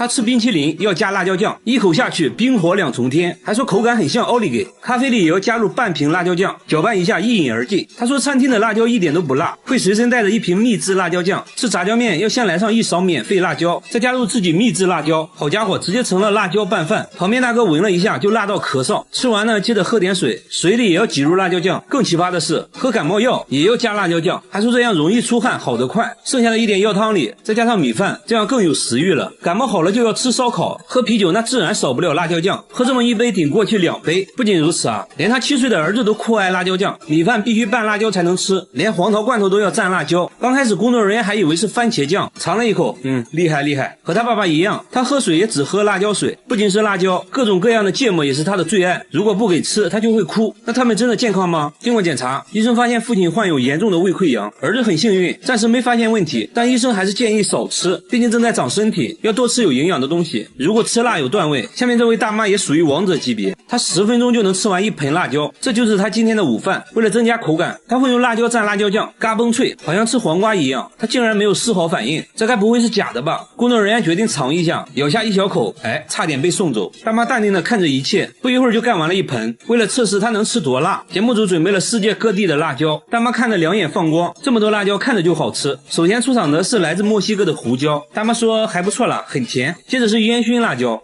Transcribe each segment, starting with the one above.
他吃冰淇淋要加辣椒酱，一口下去冰火两重天，还说口感很像奥利给。咖啡里也要加入半瓶辣椒酱，搅拌一下一饮而尽。他说餐厅的辣椒一点都不辣，会随身带着一瓶秘制辣椒酱。吃炸酱面要先来上一勺免费辣椒，再加入自己秘制辣椒，好家伙，直接成了辣椒拌饭。旁边大哥闻了一下就辣到咳嗽，吃完呢接着喝点水，水里也要挤入辣椒酱。更奇葩的是，喝感冒药也要加辣椒酱，还说这样容易出汗，好得快。剩下的一点药汤里再加上米饭，这样更有食欲了。感冒好了就要吃烧烤，喝啤酒那自然少不了辣椒酱，喝这么一杯顶过去2杯。不仅如此啊，连他7岁的儿子都酷爱辣椒酱，米饭必须拌辣椒才能吃，连黄桃罐头都要蘸辣椒。刚开始工作人员还以为是番茄酱，尝了一口，厉害厉害，和他爸爸一样，他喝水也只喝辣椒水。不仅是辣椒，各种各样的芥末也是他的最爱，如果不给吃他就会哭。那他们真的健康吗？经过检查，医生发现父亲患有严重的胃溃疡，儿子很幸运，暂时没发现问题，但医生还是建议少吃，毕竟正在长身体，要多吃有营养的东西。如果吃辣有段位，下面这位大妈也属于王者级别，她10分钟就能吃完一盆辣椒，这就是她今天的午饭。为了增加口感，她会用辣椒蘸辣椒酱，嘎嘣脆，好像吃黄瓜一样。她竟然没有丝毫反应，这该不会是假的吧？工作人员决定尝一下，咬下一小口，差点被送走。大妈淡定地看着一切，不一会儿就干完了一盆。为了测试她能吃多辣，节目组准备了世界各地的辣椒，大妈看得两眼放光，这么多辣椒看着就好吃。首先出场的是来自墨西哥的胡椒，大妈说还不错啦，很甜。接着是烟熏辣椒，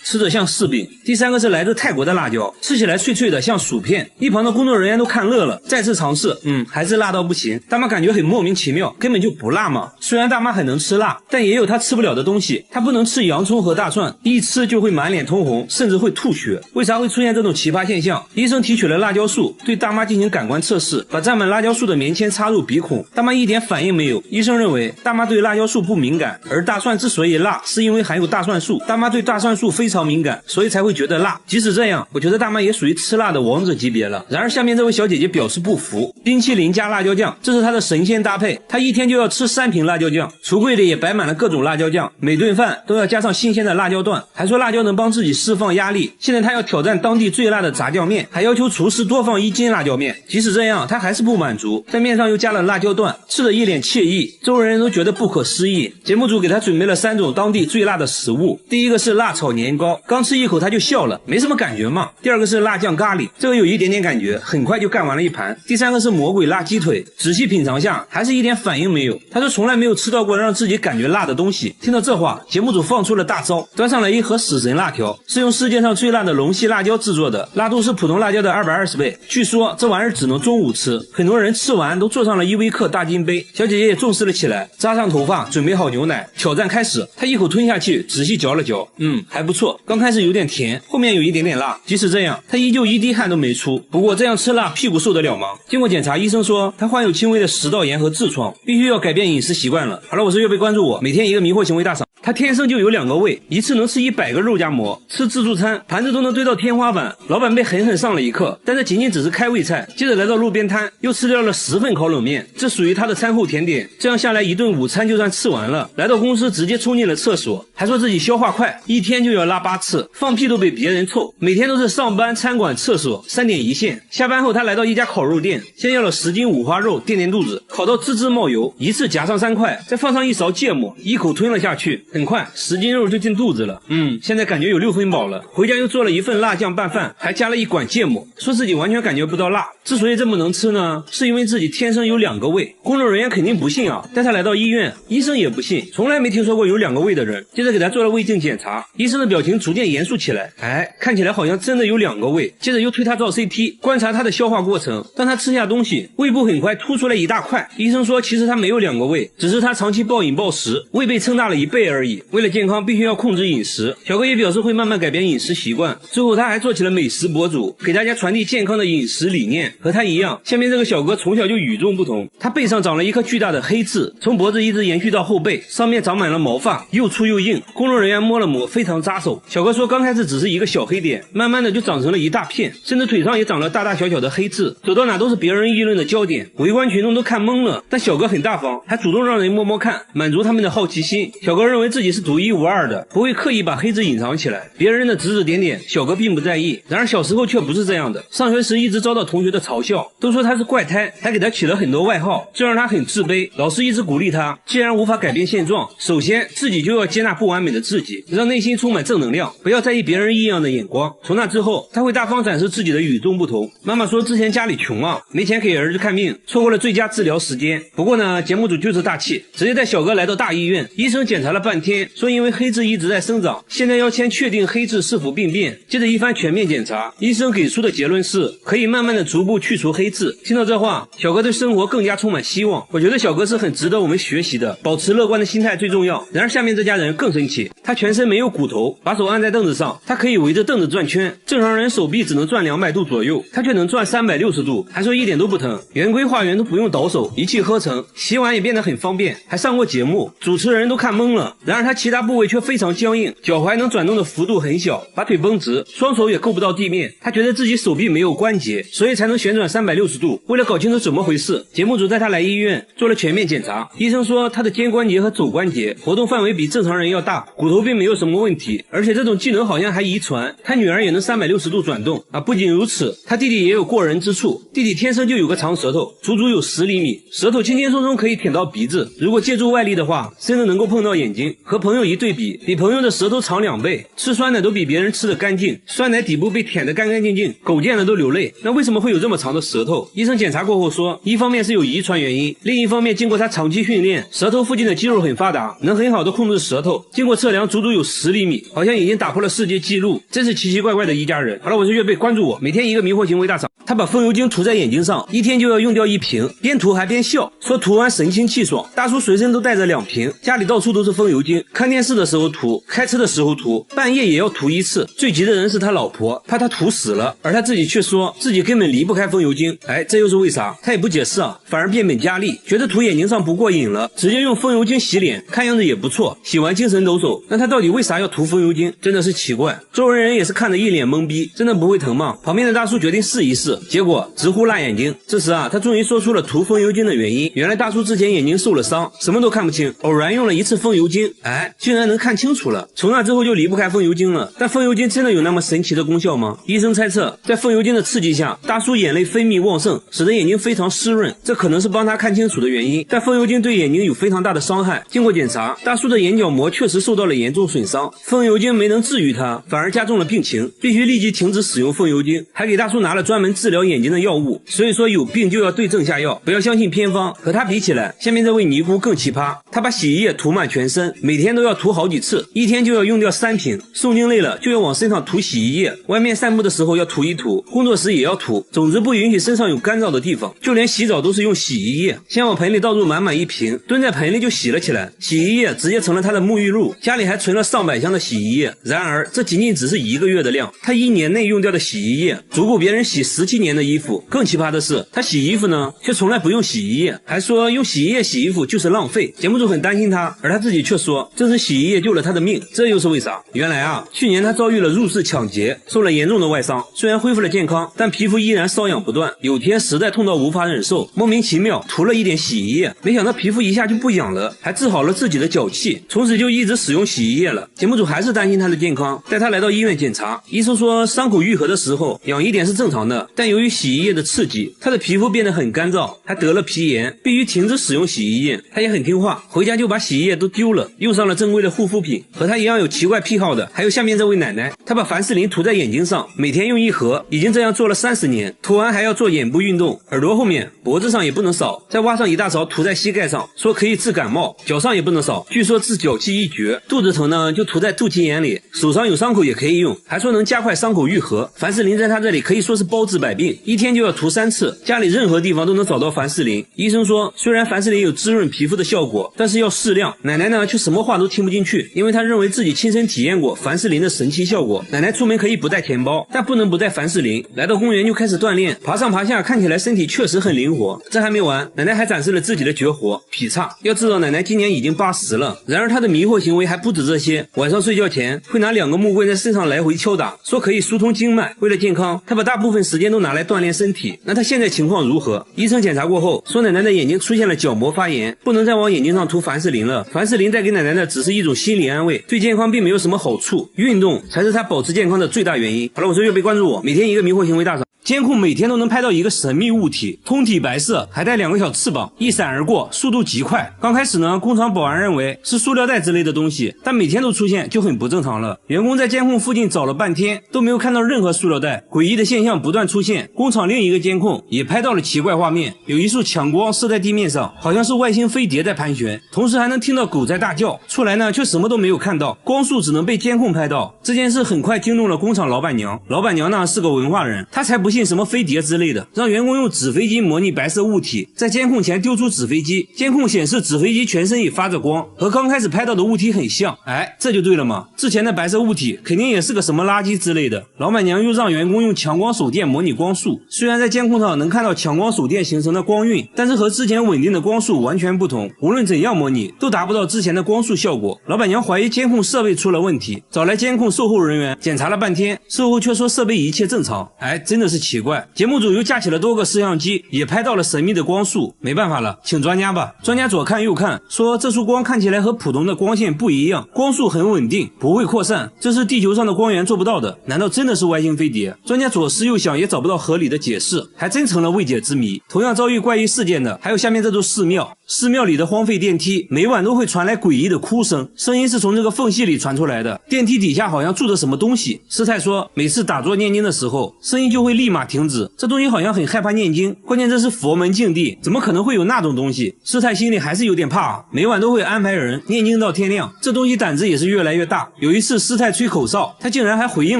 吃着像柿饼。第3个是来自泰国的辣椒，吃起来脆脆的像薯片，一旁的工作人员都看乐了。再次尝试，还是辣到不行。大妈感觉很莫名其妙，根本就不辣嘛。虽然大妈很能吃辣，但也有她吃不了的东西，她不能吃洋葱和大蒜，一吃就会满脸通红，甚至会吐血。为啥会出现这种奇葩现象？医生提取了辣椒素，对大妈进行感官测试，把沾满辣椒素的棉签插入鼻孔，大妈一点反应没有。医生认为大妈对辣椒素不敏感，而大蒜之所以辣，是因为含有大蒜素，大妈对大蒜素非常敏感，所以才会觉得辣。即使这样，我觉得大妈也属于吃辣的王者级别了。然而下面这位小姐姐表示不服，冰淇淋加辣椒酱，这是她的神仙搭配，她一天就要吃3瓶辣椒酱，橱柜里也摆满了各种辣椒酱，每顿饭都要加上新鲜的辣椒段，还说辣椒能帮自己释放压力。现在她要挑战当地最辣的炸酱面，还要求厨师多放1斤辣椒面。即使这样，她还是不满足，在面上又加了辣椒段，吃得一脸惬意，周围人都觉得不可思议。节目组给她准备了3种当地最辣的食物，第一个是辣炒年糕，刚吃一口她就笑了，没什么感觉嘛。第2个是辣酱咖喱，这个有一点点感觉，很快就干完了一盘。第3个是魔鬼辣鸡腿，仔细品尝下还是一点反应没有。她说从来没有吃到过让自己感觉辣的东西。听到这话，节目组放出了大招，端上来一盒死神辣条，是用世界上最辣的龙溪辣椒制作的，辣度是普通辣椒的220倍。据说这玩意儿只能中午吃，很多人吃完都坐上了依维柯大金杯。小姐姐也重视了起来，扎上头发，准备好牛奶，挑战开始。她一口吞下去，仔细嚼了嚼，还不错。刚开始有点甜，后面有一点点辣。即使这样，她依旧一滴汗都没出。不过这样吃辣，屁股受得了吗？经过检查，医生说她患有轻微的食道炎和痔疮，必须要改变饮食习惯了。好了，我是岳飞，关注我，每天一个迷惑行为大赏。他天生就有2个胃，一次能吃100个肉夹馍，吃自助餐盘子都能堆到天花板，老板被狠狠上了一课。但这仅仅只是开胃菜，接着来到路边摊又吃掉了10份烤冷面，这属于他的餐后甜点。这样下来一顿午餐就算吃完了，来到公司直接冲进了厕所，还说自己消化快，一天就要拉8次，放屁都比别人臭。每天都是上班、餐馆、厕所3点一线。下班后他来到一家烤肉店，先要了10斤五花肉垫垫肚子，烤到滋滋冒油，一次夹上3块，再放上一勺芥末，一口吞了下去，很快10斤肉就进肚子了。现在感觉有6分饱了。回家又做了1份辣酱拌饭，还加了1管芥末，说自己完全感觉不到辣。之所以这么能吃呢，是因为自己天生有2个胃。工作人员肯定不信啊，带他来到医院，医生也不信，从来没听说过有2个胃的人。接着给他做了胃镜检查，医生的表情逐渐严肃起来，看起来好像真的有2个胃。接着又推他照 CT， 观察他的消化过程。当他吃下东西，胃部很快凸出来一大块。医生说其实他没有2个胃，只是他长期暴饮暴食，胃被撑大了1倍而已。为了健康必须要控制饮食，小哥也表示会慢慢改变饮食习惯。最后他还做起了美食博主，给大家传递健康的饮食理念。和他一样，下面这个小哥从小就与众不同，他背上长了一颗巨大的黑痣，从脖子一直延续到后背，上面长满了毛发，又粗又硬。工作人员摸了摸，非常扎手。小哥说刚开始只是一个小黑点，慢慢的就长成了一大片，甚至腿上也长了大大小小的黑痣，走到哪都是别人议论的焦点，围观群众都看懵了。但小哥很大方，还主动让人摸摸看，满足他们的好奇心。小哥认为自己是独一无二的，不会刻意把黑痣隐藏起来，别人的指指点点小哥并不在意。然而小时候却不是这样的，上学时一直遭到同学的嘲笑，都说他是怪胎，还给他起了很多外号，这让他很自卑。老师一直鼓励他，既然无法改变现状，首先自己就要接纳不完美的自己，让内心充满正能量，不要在意别人异样的眼光。从那之后，他会大方展示自己的与众不同。妈妈说之前家里穷啊，没钱给儿子看病，错过了最佳治疗时间。不过呢，节目组就是大气，直接带小哥来到大医院，医生检查了半天，说因为黑痣一直在生长，现在要先确定黑痣是否病变。接着一番全面检查，医生给出的结论是可以慢慢的逐步去除黑痣。听到这话，小哥对生活更加充满希望。我觉得小哥是很值得我们学习的，保持乐观的心态最重要。然而下面这家人更神奇，他全身没有骨头，把手按在凳子上，他可以围着凳子转圈，正常人手臂只能转200度左右，他却能转360度，还说一点都不疼。圆规画圆都不用倒手，一气呵成，洗碗也变得很方便，还上过节目，主持人都看懵了。然而他其他部位却非常僵硬，脚踝能转动的幅度很小，把腿绷直，双手也够不到地面。他觉得自己手臂没有关节，所以才能旋转360度。为了搞清楚怎么回事，节目组带他来医院做了全面检查。医生说他的肩关节和肘关节活动范围比正常人要大，骨头并没有什么问题，而且这种技能好像还遗传，他女儿也能360度转动啊！不仅如此，他弟弟也有过人之处，弟弟天生就有个长舌头，足足有10厘米，舌头轻轻松松可以舔到鼻子，如果借助外力的话，甚至能够碰到眼睛。和朋友一对比，比朋友的舌头长2倍，吃酸奶都比别人吃得干净，酸奶底部被舔得干干净净，狗见了都流泪。那为什么会有这么长的舌头？医生检查过后说，一方面是有遗传原因，另一方面经过他长期训练，舌头附近的肌肉很发达，能很好的控制舌头，经过测量足足有10厘米，好像已经打破了世界纪录，真是奇奇怪怪的一家人。好了，我是岳贝，关注我，每天一个迷惑行为大赏。他把风油精涂在眼睛上，一天就要用掉1瓶，边涂还边笑，说涂完神清气爽。大叔随身都带着2瓶，家里到处都是风油精，看电视的时候涂，开车的时候涂，半夜也要涂1次。最急的人是他老婆，怕他涂死了，而他自己却说自己根本离不开风油精。这又是为啥？他也不解释啊，反而变本加厉，觉得涂眼睛上不过瘾了，直接用风油精洗脸，看样子也不错，洗完精神抖擞。那他到底为啥要涂风油精？真的是奇怪。周围人也是看得一脸懵逼，真的不会疼吗？旁边的大叔决定试一试，结果直呼辣眼睛。这时啊，他终于说出了涂风油精的原因。原来大叔之前眼睛受了伤，什么都看不清，偶然用了1次风油精，竟然能看清楚了。从那之后就离不开风油精了。但风油精真的有那么神奇的功效吗？医生猜测，在风油精的刺激下，大叔眼泪分泌旺盛，使得眼睛非常湿润，这可能是帮他看清楚的原因。但风油精对眼睛有非常大的伤害。经过检查，大叔的眼角膜确实受到了严重损伤，风油精没能治愈他，反而加重了病情，必须立即停止使用风油精，还给大叔拿了专门治疗眼睛的药物。所以说有病就要对症下药，不要相信偏方。和他比起来，下面这位尼姑更奇葩，他把洗衣液涂满全身，每天都要涂好几次，一天就要用掉3瓶。诵经累了就要往身上涂洗衣液，外面散步的时候要涂一涂，工作时也要涂，总之不允许身上有干燥的地方，就连洗澡都是用洗衣液，先往盆里倒入满满1瓶，蹲在盆里就洗了起来，洗衣液直接成了他的沐浴露，家里还存了上百箱的洗衣液。然而这仅仅只是1个月的量，他1年内用掉的洗衣液足够别人洗17年的衣服。更奇葩的是，他洗衣服呢却从来不用洗衣液，还说用洗衣液洗衣服就是浪费。节目组很担心他，而他自己却说正是洗衣液救了他的命。这又是为啥？原来啊，去年他遭遇了入室抢劫，受了严重的外伤，虽然恢复了健康，但皮肤依然瘙痒不断，有天实在痛到无法忍受，莫名其妙涂了一点洗衣液，没想到皮肤一下就不痒了，还治好了自己的脚气，从此就一直使用洗衣液了。节目组还是担心他的健康，带他来到医院检查，医生说伤口愈合的时候痒一点是正常的，但由于洗衣液的刺激，他的皮肤变得很干燥，还得了皮炎，必须停止使用洗衣液。他也很听话，回家就把洗衣液都丢了，用上了正规的护肤品。和他一样有奇怪癖好的还有下面这位奶奶，她把凡士林涂在眼睛上，每天用1盒，已经这样做了30年，涂完还要做眼部运动，耳朵后面脖子上也不能少，再挖上1大勺涂在膝盖上，说可以治感冒，脚上也不能少，据说治脚气一绝。肚子疼呢就涂在肚脐眼里，手上有伤口也可以用，还说能加快伤口愈合。凡士林在他这里可以说是包治百病，一天就要涂3次，家里任何地方都能找到凡士林。医生说虽然凡士林有滋润皮肤的效果，但是要适量。奶奶呢却什么话都听不进去，因为她认为自己亲身体验过凡士林的神奇效果。奶奶出门可以不带钱包，但不能不带凡士林。来到公园就开始锻炼，爬上爬下，看起来身体确实很灵活。这还没完，奶奶还展示了自己的绝活劈叉。要知道奶奶今年已经80了，然而她的迷惑行为还不止这些，晚上睡觉前会拿2个木棍在身上来回敲打，说可以疏通经脉。为了健康，她把大部分时间都拿来锻炼身体。那他现在情况如何？医生检查过后说，奶奶的眼睛出现了角膜发炎，不能再往眼睛上涂凡士林了。凡士林带给奶奶的只是一种心理安慰，对健康并没有什么好处。运动才是她保持健康的最大原因。好了，我是岳飞，关注我，每天一个迷惑行为大赏。监控每天都能拍到一个神秘物体，通体白色，还带2个小翅膀，一闪而过，速度极快。刚开始呢，工厂保安认为是塑料袋之类的东西，但每天都出现就很不正常了。员工在监控附近找了半天，都没有看到任何塑料袋，诡异的现象不断出现。工厂另一个监控也拍到了奇怪画面，有一束强光射在地面上，好像是外星飞碟在盘旋，同时还能听到狗在大叫。出来呢，却什么都没有看到，光束只能被监控拍到。这件事很快惊动了工厂老板娘，老板娘呢是个文化人，她才不信什么飞碟之类的，让员工用纸飞机模拟白色物体，在监控前丢出纸飞机，监控显示纸飞机全身也发着光，和刚开始拍到的物体很像。哎，这就对了嘛，之前的白色物体肯定也是个什么垃圾之类的。老板娘又让员工用强光手电模拟光束，虽然在监控上能看到强光手电形成的光晕，但是和之前稳定的光束完全不同，无论怎样模拟都达不到之前的光束效果。老板娘怀疑监控设备出了问题，找来监控售后人员检查了半天，售后却说设备一切正常。哎，真的是奇怪。节目组又架起了多个摄像机，也拍到了神秘的光束。没办法了，请专家吧。专家左看右看，说这束光看起来和普通的光线不一样，光束很稳定，不会扩散，这是地球上的光源做不到的。难道真的是外星飞碟？专家左思右想也找不到合理的解释，还真成了未解之谜。同样遭遇怪异事件的还有下面这座寺庙，寺庙里的荒废电梯每晚都会传来诡异的哭声，声音是从这个缝隙里传出来的，电梯底下好像住着什么东西。师太说每次打坐念经的时候，声音就会立马停止，这东西好像很害怕念经，关键这是佛门净地，怎么可能会有那种东西？师太心里还是有点怕，每晚都会安排人念经到天亮，这东西胆子也是越来越大。有一次师太吹口哨，他竟然还回应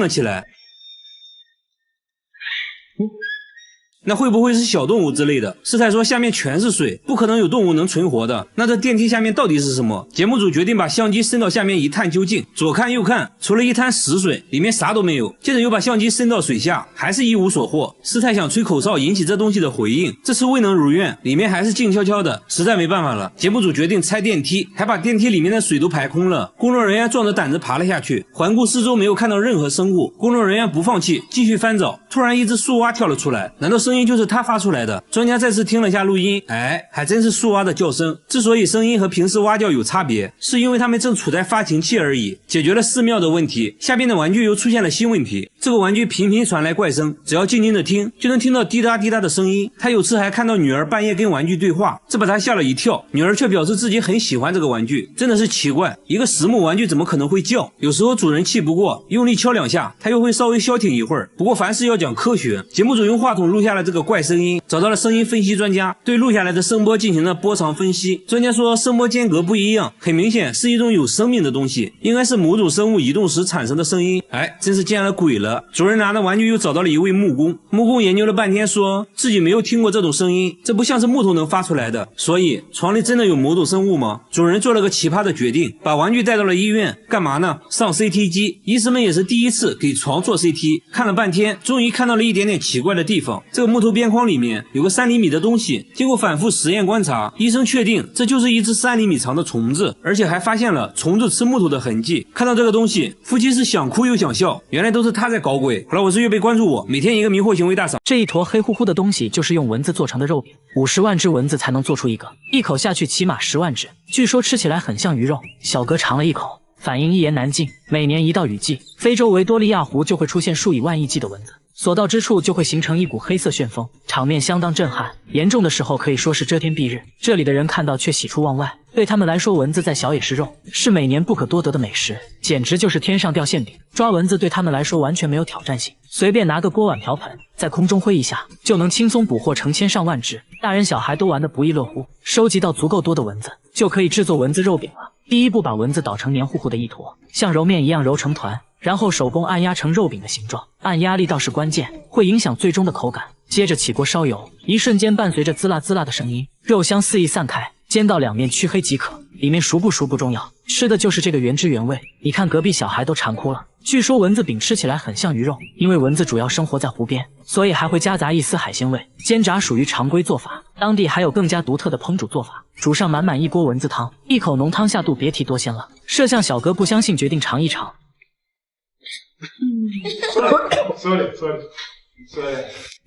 了起来。那会不会是小动物之类的？师太说下面全是水，不可能有动物能存活的。那这电梯下面到底是什么？节目组决定把相机伸到下面一探究竟，左看右看，除了一滩死水，里面啥都没有。接着又把相机伸到水下，还是一无所获。师太想吹口哨引起这东西的回应，这次未能如愿，里面还是静悄悄的，实在没办法了。节目组决定拆电梯，还把电梯里面的水都排空了。工作人员壮着胆子爬了下去，环顾四周没有看到任何生物。工作人员不放弃，继续翻找，突然一只树蛙跳了出来，难道声音就是他发出来的？专家再次听了下录音，哎，还真是树蛙的叫声。之所以声音和平时蛙叫有差别，是因为它们正处在发情期而已。解决了寺庙的问题，下边的玩具又出现了新问题。这个玩具频频传来怪声，只要静静的听，就能听到滴答滴答的声音。他有次还看到女儿半夜跟玩具对话，这把他吓了一跳。女儿却表示自己很喜欢这个玩具，真的是奇怪，一个实木玩具怎么可能会叫？有时候主人气不过，用力敲2下，它又会稍微消停一会儿。不过凡事要讲科学，节目组用话筒录下了这个怪声音，找到了声音分析专家，对录下来的声波进行了波长分析。专家说声波间隔不一样，很明显是一种有生命的东西，应该是某种生物移动时产生的声音。哎，真是见了鬼了。主人拿的玩具又找到了一位木工，木工研究了半天，说自己没有听过这种声音，这不像是木头能发出来的。所以床里真的有某种生物吗？主人做了个奇葩的决定，把玩具带到了医院，干嘛呢？上 CT 机。医生们也是第一次给床做 CT， 看了半天，终于看到了一点点奇怪的地方。这个木头边框里面有个3厘米的东西，经过反复实验观察，医生确定这就是一只3厘米长的虫子，而且还发现了虫子吃木头的痕迹。看到这个东西，夫妻是想哭又想笑，原来都是他在搞鬼。好了，我是岳飞，关注我，每天一个迷惑行为大赏。这一坨黑乎乎的东西就是用蚊子做成的肉饼，50万只蚊子才能做出一个，一口下去起码10万只，据说吃起来很像鱼肉。小哥尝了一口，反应一言难尽。每年一到雨季，非洲维多利亚湖就会出现数以万亿计的蚊子，所到之处就会形成一股黑色旋风，场面相当震撼，严重的时候可以说是遮天蔽日。这里的人看到却喜出望外，对他们来说蚊子再小也是肉，是每年不可多得的美食，简直就是天上掉馅饼。抓蚊子对他们来说完全没有挑战性，随便拿个锅碗瓢盆在空中挥一下，就能轻松捕获成千上万只，大人小孩都玩得不亦乐乎。收集到足够多的蚊子，就可以制作蚊子肉饼了。第一步，把蚊子捣成黏糊糊的一坨，像揉面一样揉成团，然后手工按压成肉饼的形状，按压力道是关键，会影响最终的口感。接着起锅烧油，一瞬间伴随着滋啦滋啦的声音，肉香四溢散开，煎到两面黢黑即可。里面熟不熟不重要，吃的就是这个原汁原味。你看隔壁小孩都馋哭了。据说蚊子饼吃起来很像鱼肉，因为蚊子主要生活在湖边，所以还会夹杂一丝海鲜味。煎炸属于常规做法，当地还有更加独特的烹煮做法。煮上满满一锅蚊子汤，一口浓汤下肚，别提多鲜了。摄像小哥不相信，决定尝一尝。sorry，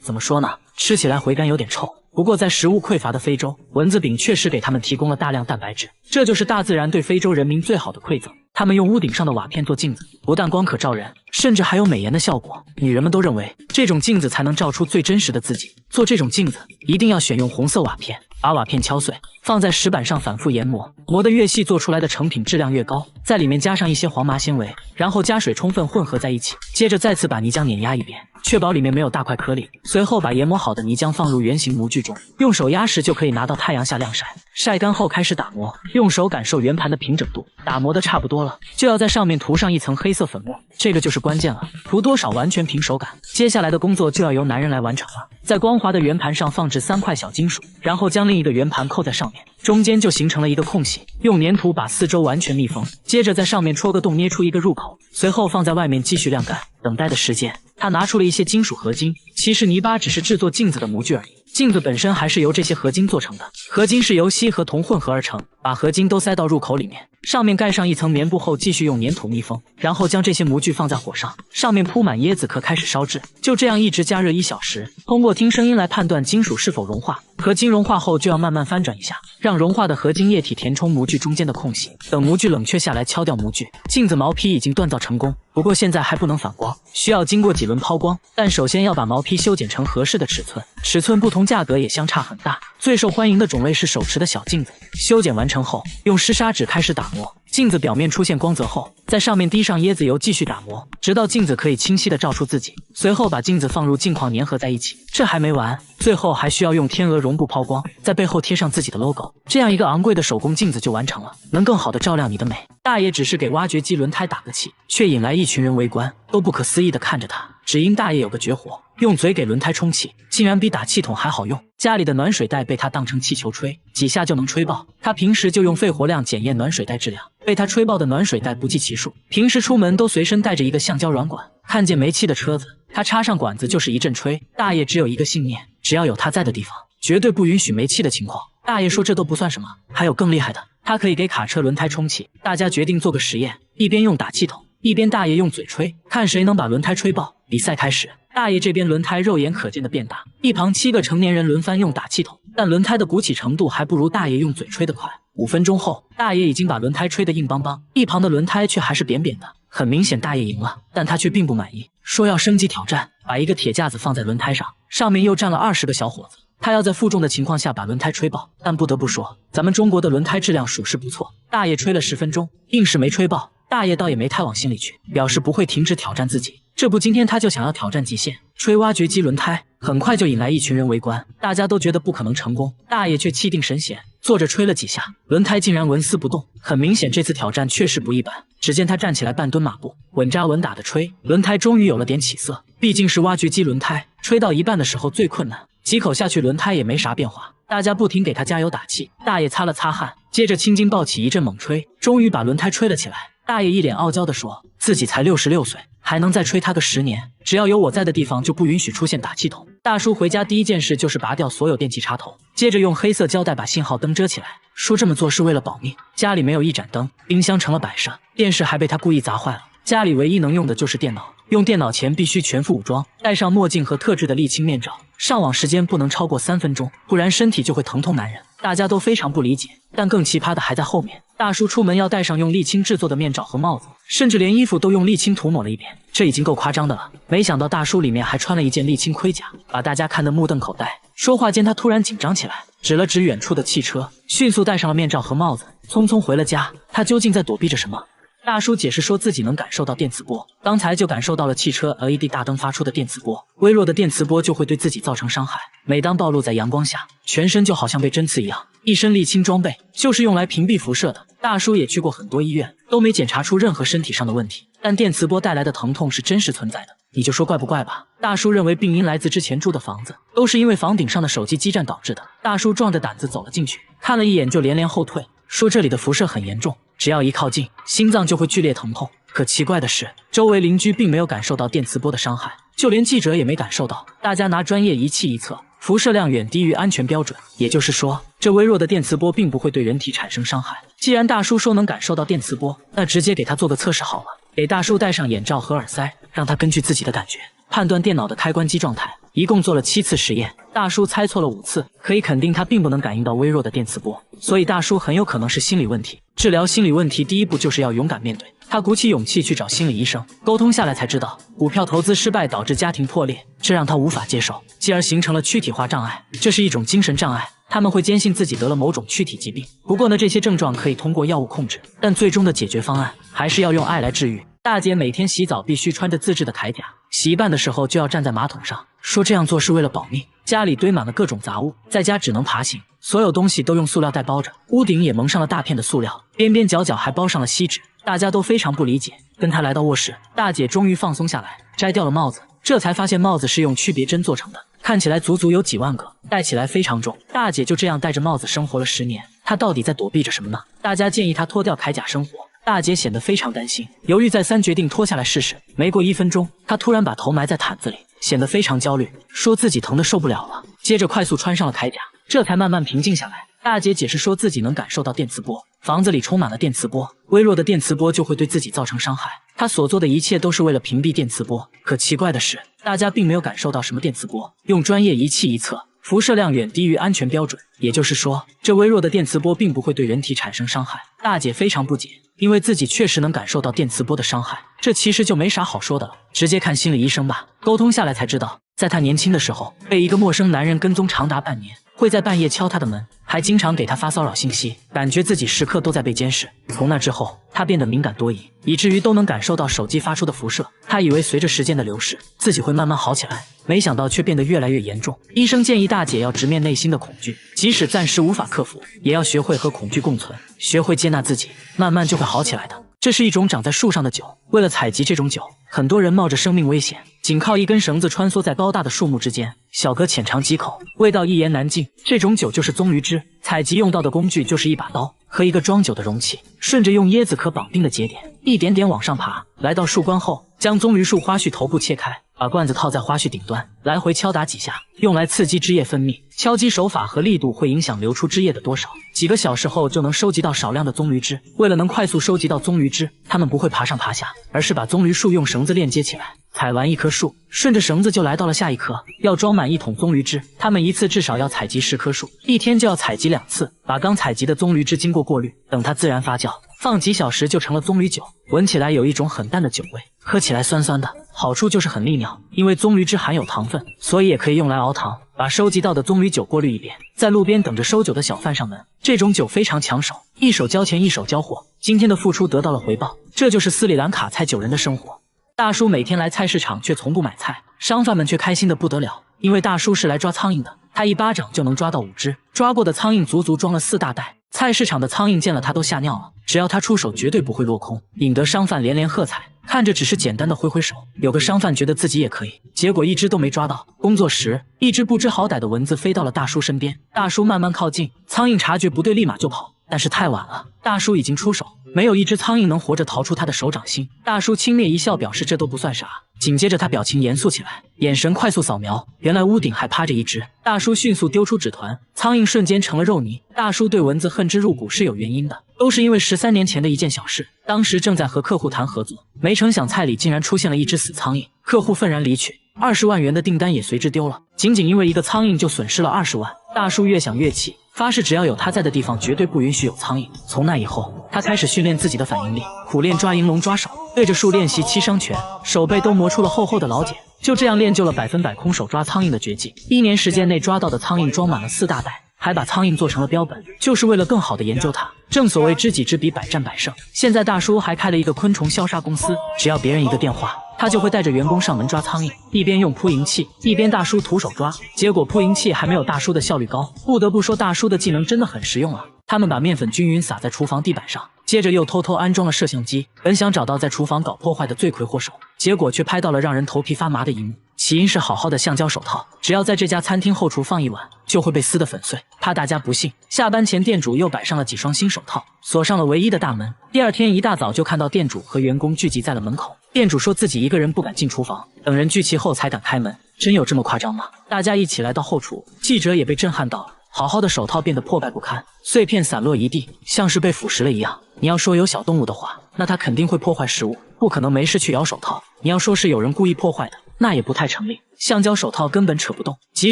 怎么说呢？吃起来回甘有点臭。不过在食物匮乏的非洲，蚊子饼确实给他们提供了大量蛋白质，这就是大自然对非洲人民最好的馈赠。他们用屋顶上的瓦片做镜子，不但光可照人，甚至还有美颜的效果。女人们都认为这种镜子才能照出最真实的自己。做这种镜子一定要选用红色瓦片，把瓦片敲碎，放在石板上反复研磨，磨得越细，做出来的成品质量越高。在里面加上一些黄麻纤维，然后加水充分混合在一起，接着再次把泥浆碾压一遍，确保里面没有大块颗粒。随后把研磨好的泥浆放入圆形模具中，用手压实就可以拿到太阳下晾晒。晒干后开始打磨，用手感受圆盘的平整度。打磨的差不多了，就要在上面涂上一层黑色粉末，这个就是关键了，涂多少完全凭手感。接下来的工作就要由男人来完成了。在光滑的圆盘上放置3块小金属，然后将另一个圆盘扣在上面，中间就形成了一个空隙，用粘土把四周完全密封，接着在上面戳个洞，捏出一个入口，随后放在外面继续晾干。等待的时间，他拿出了一些金属合金，其实泥巴只是制作镜子的模具而已，镜子本身还是由这些合金做成的。合金是由锡和铜混合而成，把合金都塞到入口里面，上面盖上一层棉布后，继续用粘土密封，然后将这些模具放在火上，上面铺满椰子壳开始烧制，就这样一直加热1小时。通过听声音来判断金属是否融化，合金融化后就要慢慢翻转一下，让融化的合金液体填充模具中间的空隙。等模具冷却下来，敲掉模具，镜子毛坯已经锻造成功。不过现在还不能反光，需要经过几轮抛光，但首先要把毛坯修剪成合适的尺寸，尺寸不同价格也相差很大。最受欢迎的种类是手持的小镜子，修剪完成后用湿砂纸开始打磨，镜子表面出现光泽后，在上面滴上椰子油继续打磨，直到镜子可以清晰地照出自己。随后把镜子放入镜框粘合在一起，这还没完，最后还需要用天鹅绒布抛光，在背后贴上自己的 logo， 这样一个昂贵的手工镜子就完成了，能更好地照亮你的美。大爷只是给挖掘机轮胎打个气，却引来一群人围观，都不可思议地看着他。只因大爷有个绝活，用嘴给轮胎充气，竟然比打气筒还好用。家里的暖水袋被他当成气球吹，几下就能吹爆。他平时就用肺活量检验暖水袋质量，被他吹爆的暖水袋不计其数。平时出门都随身带着一个橡胶软管，看见没气的车子，他插上管子就是一阵吹。大爷只有一个信念，只要有他在的地方，绝对不允许没气的情况。大爷说这都不算什么，还有更厉害的，他可以给卡车轮胎充气。大家决定做个实验，一边用打气筒，一边大爷用嘴吹，看谁能把轮胎吹爆。比赛开始，大爷这边轮胎肉眼可见的变大，一旁7个成年人轮番用打气筒，但轮胎的鼓起程度还不如大爷用嘴吹得快。5分钟后，大爷已经把轮胎吹得硬邦邦，一旁的轮胎却还是扁扁的。很明显大爷赢了，但他却并不满意，说要升级挑战，把一个铁架子放在轮胎上，上面又站了20个小伙子。他要在负重的情况下把轮胎吹爆，但不得不说，咱们中国的轮胎质量属实不错。大爷吹了10分钟，硬是没吹爆。大爷倒也没太往心里去，表示不会停止挑战自己。这不，今天他就想要挑战极限，吹挖掘机轮胎。很快就引来一群人围观，大家都觉得不可能成功，大爷却气定神闲，坐着吹了几下，轮胎竟然纹丝不动。很明显，这次挑战确实不一般。只见他站起来半蹲马步，稳扎稳打的吹，轮胎终于有了点起色。毕竟是挖掘机轮胎，吹到一半的时候最困难，几口下去轮胎也没啥变化。大家不停给他加油打气，大爷擦了擦汗，接着青筋暴起，一阵猛吹，终于把轮胎吹了起来。大爷一脸傲娇地说，自己才66岁，还能再吹他个10年，只要有我在的地方就不允许出现打气筒。大叔回家第一件事就是拔掉所有电器插头，接着用黑色胶带把信号灯遮起来，说这么做是为了保命。家里没有一盏灯，冰箱成了摆设，电视还被他故意砸坏了。家里唯一能用的就是电脑，用电脑前必须全副武装，戴上墨镜和特制的沥青面罩，上网时间不能超过3分钟，不然身体就会疼痛难忍。大家都非常不理解，但更奇葩的还在后面。大叔出门要戴上用沥青制作的面罩和帽子，甚至连衣服都用沥青涂抹了一遍，这已经够夸张的了。没想到大叔里面还穿了一件沥青盔甲，把大家看得目瞪口呆。说话间他突然紧张起来，指了指远处的汽车，迅速戴上了面罩和帽子，匆匆回了家。他究竟在躲避着什么？大叔解释说自己能感受到电磁波，刚才就感受到了汽车 LED 大灯发出的电磁波，微弱的电磁波就会对自己造成伤害。每当暴露在阳光下，全身就好像被针刺一样。一身沥青装备就是用来屏蔽辐射的。大叔也去过很多医院，都没检查出任何身体上的问题，但电磁波带来的疼痛是真实存在的。你就说怪不怪吧？大叔认为病因来自之前住的房子，都是因为房顶上的手机基站导致的。大叔壮着胆子走了进去，看了一眼就连连后退，说这里的辐射很严重，只要一靠近，心脏就会剧烈疼痛。可奇怪的是，周围邻居并没有感受到电磁波的伤害，就连记者也没感受到。大家拿专业仪器一测，辐射量远低于安全标准，也就是说，这微弱的电磁波并不会对人体产生伤害。既然大叔说能感受到电磁波，那直接给他做个测试好了。给大叔戴上眼罩和耳塞，让他根据自己的感觉判断电脑的开关机状态，一共做了7次实验，大叔猜错了5次，可以肯定他并不能感应到微弱的电磁波，所以大叔很有可能是心理问题。治疗心理问题第一步就是要勇敢面对。他鼓起勇气去找心理医生，沟通下来才知道，股票投资失败导致家庭破裂，这让他无法接受，继而形成了躯体化障碍，这是一种精神障碍。他们会坚信自己得了某种躯体疾病，不过呢，这些症状可以通过药物控制，但最终的解决方案还是要用爱来治愈。大姐每天洗澡必须穿着自制的铠甲，洗一半的时候就要站在马桶上，说这样做是为了保命。家里堆满了各种杂物，在家只能爬行，所有东西都用塑料袋包着，屋顶也蒙上了大片的塑料，边边角角还包上了锡纸。大家都非常不理解，跟她来到卧室，大姐终于放松下来，摘掉了帽子，这才发现帽子是用区别针做成的，看起来足足有几万个，戴起来非常重。大姐就这样戴着帽子生活了10年，她到底在躲避着什么呢？大家建议她脱掉铠甲生活，大姐显得非常担心，犹豫再三，决定脱下来试试。没过1分钟，她突然把头埋在毯子里，显得非常焦虑，说自己疼得受不了了，接着快速穿上了铠甲，这才慢慢平静下来。大姐解释说自己能感受到电磁波，房子里充满了电磁波，微弱的电磁波就会对自己造成伤害。她所做的一切都是为了屏蔽电磁波，可奇怪的是，大家并没有感受到什么电磁波。用专业仪器一测，辐射量远低于安全标准，也就是说，这微弱的电磁波并不会对人体产生伤害。大姐非常不解，因为自己确实能感受到电磁波的伤害，这其实就没啥好说的了，直接看心理医生吧。沟通下来才知道，在她年轻的时候，被一个陌生男人跟踪长达半年，会在半夜敲她的门，还经常给她发骚扰信息，感觉自己时刻都在被监视。从那之后，她变得敏感多疑，以至于都能感受到手机发出的辐射。她以为随着时间的流逝，自己会慢慢好起来，没想到却变得越来越严重。医生建议大姐要直面内心的恐惧，即使暂时无法克服，也要学会和恐惧共存，学会接纳自己，慢慢就会好起来的。这是一种长在树上的酒，为了采集这种酒，很多人冒着生命危险，仅靠一根绳子穿梭在高大的树木之间。小哥浅尝几口，味道一言难尽。这种酒就是棕榈汁，采集用到的工具就是一把刀和一个装酒的容器，顺着用椰子壳绑定的节点，一点点往上爬。来到树冠后，将棕榈树花序头部切开，把罐子套在花序顶端，来回敲打几下，用来刺激汁液分泌。敲击手法和力度会影响流出汁液的多少。几个小时后就能收集到少量的棕榈汁。为了能快速收集到棕榈汁，他们不会爬上爬下，而是把棕榈树用绳子链接起来。采完一棵树，顺着绳子就来到了下一棵，要装满1桶棕榈汁。他们一次至少要采集10棵树，一天就要采集2次，把刚采集的棕榈汁经过过滤，等它自然发酵，放几小时就成了棕榈酒。闻起来有一种很淡的酒味，喝起来酸酸的，好处就是很利尿，因为棕榈汁含有糖分，所以也可以用来熬糖。把收集到的棕榈酒过滤一遍，在路边等着收酒的小贩上门。这种酒非常抢手，一手交钱一手交货，今天的付出得到了回报，这就是斯里兰卡菜酒人的生活。大叔每天来菜市场却从不买菜，商贩们却开心的不得了，因为大叔是来抓苍蝇的，他一巴掌就能抓到5只，抓过的苍蝇足足装了4大袋。菜市场的苍蝇见了他都吓尿了，只要他出手绝对不会落空，引得商贩连连喝彩。看着只是简单的挥挥手，有个商贩觉得自己也可以，结果1只都没抓到。工作时，一只不知好歹的蚊子飞到了大叔身边，大叔慢慢靠近，苍蝇察觉不对立马就跑，但是太晚了，大叔已经出手，没有1只苍蝇能活着逃出他的手掌心。大叔轻蔑一笑，表示这都不算啥。紧接着他表情严肃起来，眼神快速扫描，原来屋顶还趴着1只。大叔迅速丢出纸团，苍蝇瞬间成了肉泥。大叔对蚊子恨之入骨是有原因的，都是因为13年前的一件小事。当时正在和客户谈合作，没成想菜里竟然出现了1只死苍蝇，客户愤然离去，20万元的订单也随之丢了。仅仅因为一个苍蝇就损失了20万。大叔越想越气，发誓只要有他在的地方绝对不允许有苍蝇。从那以后，他开始训练自己的反应力，苦练抓银龙抓手，对着树练习7伤拳，手背都磨出了厚厚的老茧。就这样练就了100%空手抓苍蝇的绝技。1年时间内抓到的苍蝇装满了4大袋，还把苍蝇做成了标本，就是为了更好的研究它。正所谓知己知彼，百战百胜。现在大叔还开了一个昆虫消杀公司，只要别人一个电话，他就会带着员工上门抓苍蝇，一边用扑蝇器，一边大叔徒手抓。结果扑蝇器还没有大叔的效率高，不得不说大叔的技能真的很实用啊。他们把面粉均匀撒在厨房地板上，接着又偷偷安装了摄像机，本想找到在厨房搞破坏的罪魁祸首，结果却拍到了让人头皮发麻的一幕。起因是好好的橡胶手套，只要在这家餐厅后厨放1晚，就会被撕得粉碎。怕大家不信，下班前店主又摆上了几双新手套，锁上了唯一的大门。第二天一大早就看到店主和员工聚集在了门口。店主说自己一个人不敢进厨房，等人聚齐后才敢开门。真有这么夸张吗？大家一起来到后厨，记者也被震撼到了。好好的手套变得破败不堪，碎片散落一地，像是被腐蚀了一样。你要说有小动物的话，那它肯定会破坏食物，不可能没事去咬手套。你要说是有人故意破坏的，那也不太成立。橡胶手套根本扯不动，即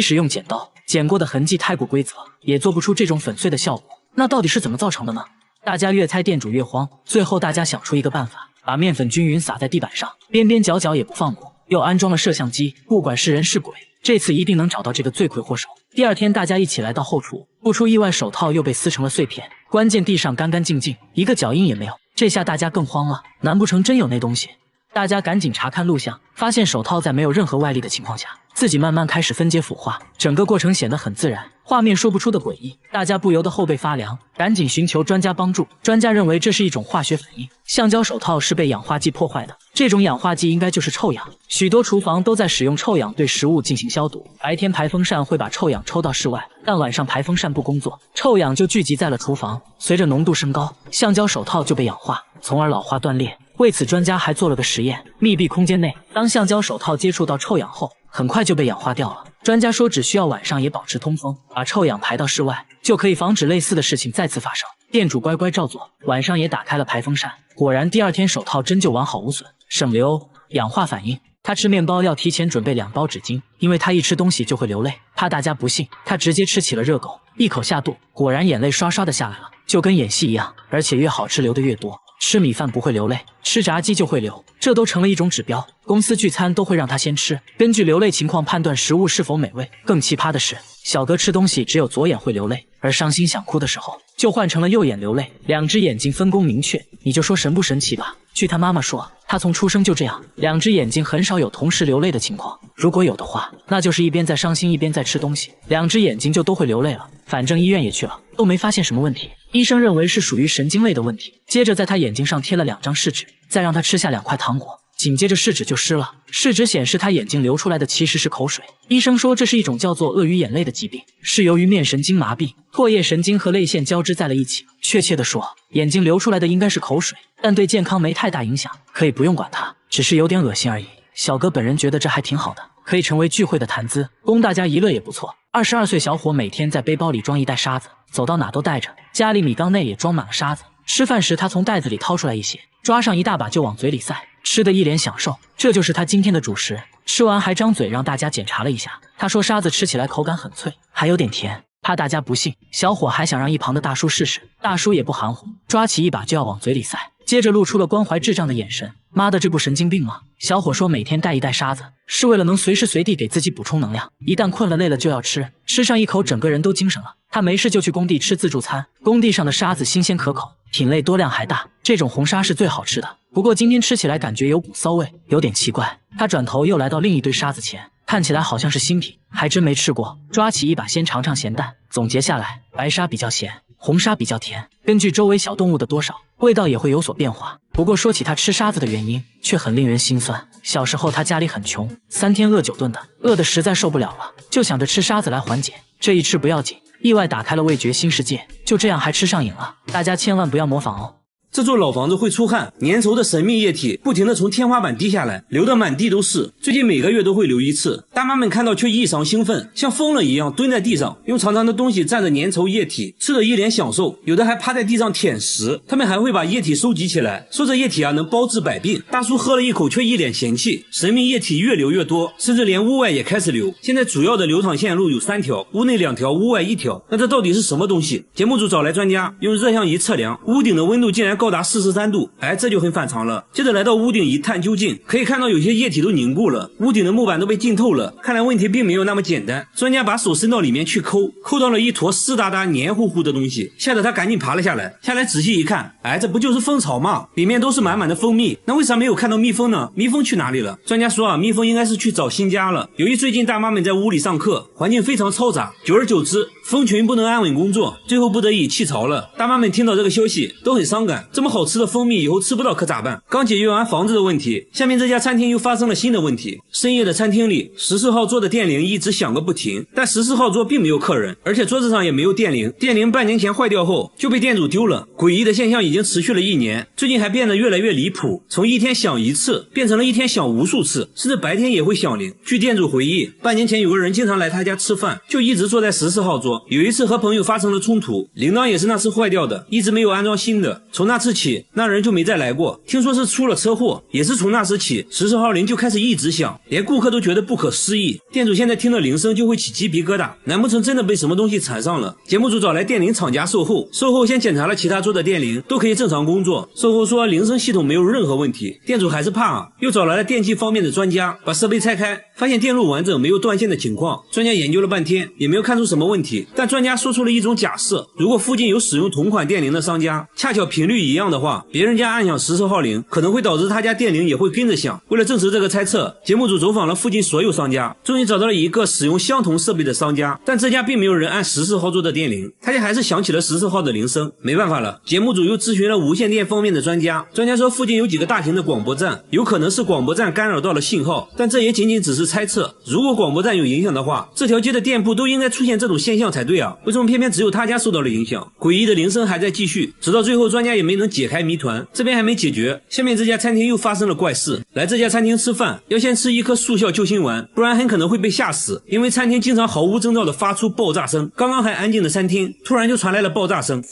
使用剪刀剪过的痕迹太过规则，也做不出这种粉碎的效果。那到底是怎么造成的呢？大家越猜店主越慌，最后大家想出一个办法，把面粉均匀撒在地板上，边边角角也不放过，又安装了摄像机，不管是人是鬼，这次一定能找到这个罪魁祸首。第二天大家一起来到后厨，不出意外手套又被撕成了碎片，关键地上干干净净，一个脚印也没有。这下大家更慌了，难不成真有那东西？大家赶紧查看录像，发现手套在没有任何外力的情况下，自己慢慢开始分解腐化，整个过程显得很自然，画面说不出的诡异，大家不由得后背发凉，赶紧寻求专家帮助。专家认为这是一种化学反应，橡胶手套是被氧化剂破坏的，这种氧化剂应该就是臭氧。许多厨房都在使用臭氧对食物进行消毒，白天排风扇会把臭氧抽到室外，但晚上排风扇不工作，臭氧就聚集在了厨房，随着浓度升高，橡胶手套就被氧化，从而老化断裂。为此，专家还做了个实验，密闭空间内，当橡胶手套接触到臭氧后，很快就被氧化掉了。专家说，只需要晚上也保持通风，把臭氧排到室外，就可以防止类似的事情再次发生。店主乖乖照做，晚上也打开了排风扇，果然第二天手套真就完好无损，省流。氧化反应。他吃面包要提前准备2包纸巾，因为他一吃东西就会流泪，怕大家不信，他直接吃起了热狗，一口下肚，果然眼泪刷刷的下来了，就跟演戏一样，而且越好吃流的越多。吃米饭不会流泪，吃炸鸡就会流，这都成了一种指标。公司聚餐都会让他先吃，根据流泪情况判断食物是否美味。更奇葩的是，小哥吃东西只有左眼会流泪，而伤心想哭的时候就换成了右眼流泪，2只眼睛分工明确，你就说神不神奇吧。据他妈妈说，他从出生就这样，2只眼睛很少有同时流泪的情况，如果有的话，那就是一边在伤心一边在吃东西，2只眼睛就都会流泪了。反正医院也去了，都没发现什么问题，医生认为是属于神经类的问题。接着在他眼睛上贴了2张试纸，再让他吃下2块糖果，紧接着试纸就湿了。试纸显示他眼睛流出来的其实是口水。医生说这是一种叫做鳄鱼眼泪的疾病，是由于面神经麻痹，唾液神经和泪腺交织在了一起。确切的说，眼睛流出来的应该是口水，但对健康没太大影响，可以不用管它，只是有点恶心而已。小哥本人觉得这还挺好的，可以成为聚会的谈资，供大家娱乐也不错。22岁小伙每天在背包里装一袋沙子，走到哪都带着，家里米缸内也装满了沙子。吃饭时他从袋子里掏出来一些，抓上一大把就往嘴里塞，吃的一脸享受。这就是他今天的主食。吃完还张嘴让大家检查了一下，他说沙子吃起来口感很脆，还有点甜。怕大家不信，小伙还想让一旁的大叔试试，大叔也不含糊，抓起一把就要往嘴里塞，接着露出了关怀智障的眼神。妈的，这不神经病吗？小伙说每天带一袋沙子，是为了能随时随地给自己补充能量，一旦困了累了就要吃，吃上一口整个人都精神了。他没事就去工地吃自助餐，工地上的沙子新鲜可口，品类多量还大，这种红沙是最好吃的。不过今天吃起来感觉有股骚味，有点奇怪。他转头又来到另一堆沙子前，看起来好像是新品，还真没吃过，抓起一把先尝尝咸淡。总结下来，白沙比较咸，红沙比较甜，根据周围小动物的多少，味道也会有所变化。不过说起他吃沙子的原因，却很令人心酸。小时候他家里很穷，3天饿9顿的，饿得实在受不了了，就想着吃沙子来缓解。这一吃不要紧，意外打开了味觉新世界，就这样还吃上瘾了。大家千万不要模仿哦。这座老房子会出汗，粘稠的神秘液体不停地从天花板滴下来，流得满地都是。最近每个月都会流一次。大妈们看到却异常兴奋，像疯了一样蹲在地上，用长长的东西蘸着粘稠液体，吃得一脸享受，有的还趴在地上舔食。他们还会把液体收集起来，说这液体能包治百病。大叔喝了一口却一脸嫌弃，神秘液体越流越多，甚至连屋外也开始流。现在主要的流淌线路有3条，屋内2条，屋外1条。那这到底是什么东西？节目组找来专家用热像仪测量，屋顶的温度竟然高达43度，这就很反常了。接着来到屋顶一探究竟，可以看到有些液体都凝固了，屋顶的木板都被浸透了。看来问题并没有那么简单。专家把手伸到里面去抠到了一坨湿哒哒黏糊糊的东西，吓得他赶紧爬了下来。仔细一看，这不就是蜂巢吗？里面都是满满的蜂蜜，那为啥没有看到蜜蜂呢？蜜蜂去哪里了？专家说蜜蜂应该是去找新家了。由于最近大妈们在屋里上课，环境非常嘈杂，久而久之，蜂群不能安稳工作，最后不得已弃巢了。大妈们听到这个消息都很伤感，这么好吃的蜂蜜以后吃不到可咋办？刚解决完房子的问题，下面这家餐厅又发生了新的问题。深夜的餐厅里，14号桌的电铃一直响个不停，但14号桌并没有客人，而且桌子上也没有电铃。电铃半年前坏掉后就被店主丢了。诡异的现象已经持续了1年，最近还变得越来越离谱，从一天响1次变成了一天响无数次，甚至白天也会响铃。据店主回忆，半年前有个人经常来他家吃饭，就一直坐在14号桌。说，有一次和朋友发生了冲突，铃铛也是那次坏掉的，一直没有安装新的。从那次起，那人就没再来过。听说是出了车祸，也是从那时起，14号铃就开始一直响，连顾客都觉得不可思议。店主现在听了铃声就会起鸡皮疙瘩，难不成真的被什么东西缠上了？节目组找来电铃厂家售后，售后先检查了其他桌的电铃，都可以正常工作。售后说铃声系统没有任何问题，店主还是怕啊，又找来了电机方面的专家，把设备拆开，发现电路完整，没有断线的情况。专家研究了半天，也没有看出什么问题，但专家说出了一种假设，如果附近有使用同款电铃的商家，恰巧频率一样的话，别人家按响14号铃，可能会导致他家电铃也会跟着响。为了证实这个猜测，节目组走访了附近所有商家，终于找到了一个使用相同设备的商家，但这家并没有人按14号桌的电铃，他家还是响起了14号的铃声。没办法了，节目组又咨询了无线电方面的专家，专家说附近有几个大型的广播站，有可能是广播站干扰到了信号，但这也仅仅只是猜测。如果广播站有影响的话，这条街的店铺都应该出现这种现象才对啊，为什么偏偏只有他家受到了影响？诡异的铃声还在继续，直到最后专家也没能解开谜团。这边还没解决，下面这家餐厅又发生了怪事。来这家餐厅吃饭，要先吃一颗速效救心丸，不然很可能会被吓死，因为餐厅经常毫无征兆的发出爆炸声，刚刚还安静的餐厅突然就传来了爆炸声。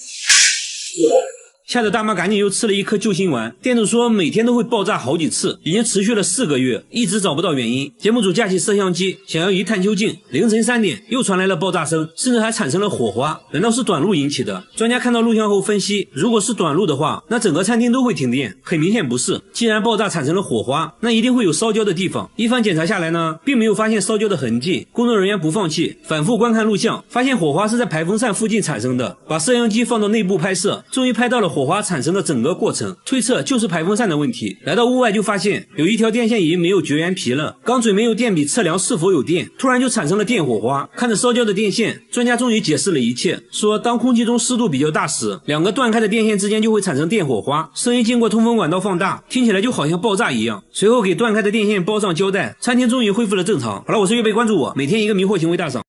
吓得大妈赶紧又吃了一颗救心丸。店主说每天都会爆炸好几次，已经持续了4个月，一直找不到原因。节目组架起摄像机想要一探究竟。凌晨3点又传来了爆炸声，甚至还产生了火花，难道是短路引起的？专家看到录像后分析，如果是短路的话，那整个餐厅都会停电，很明显不是。既然爆炸产生了火花，那一定会有烧焦的地方。一番检查下来呢，并没有发现烧焦的痕迹。工作人员不放弃，反复观看录像，发现火花是在排风扇附近产生的，把摄像机放到内部拍摄，终于拍到了火花产生的整个过程，推测就是排风扇的问题。来到屋外就发现有一条电线已经没有绝缘皮了，刚准没有电笔测量是否有电，突然就产生了电火花。看着烧焦的电线，专家终于解释了一切，说当空气中湿度比较大时，两个断开的电线之间就会产生电火花，声音经过通风管道放大，听起来就好像爆炸一样。随后给断开的电线包上胶带，餐厅终于恢复了正常。好了，我是月贝，关注我，每天一个迷惑行为大赏。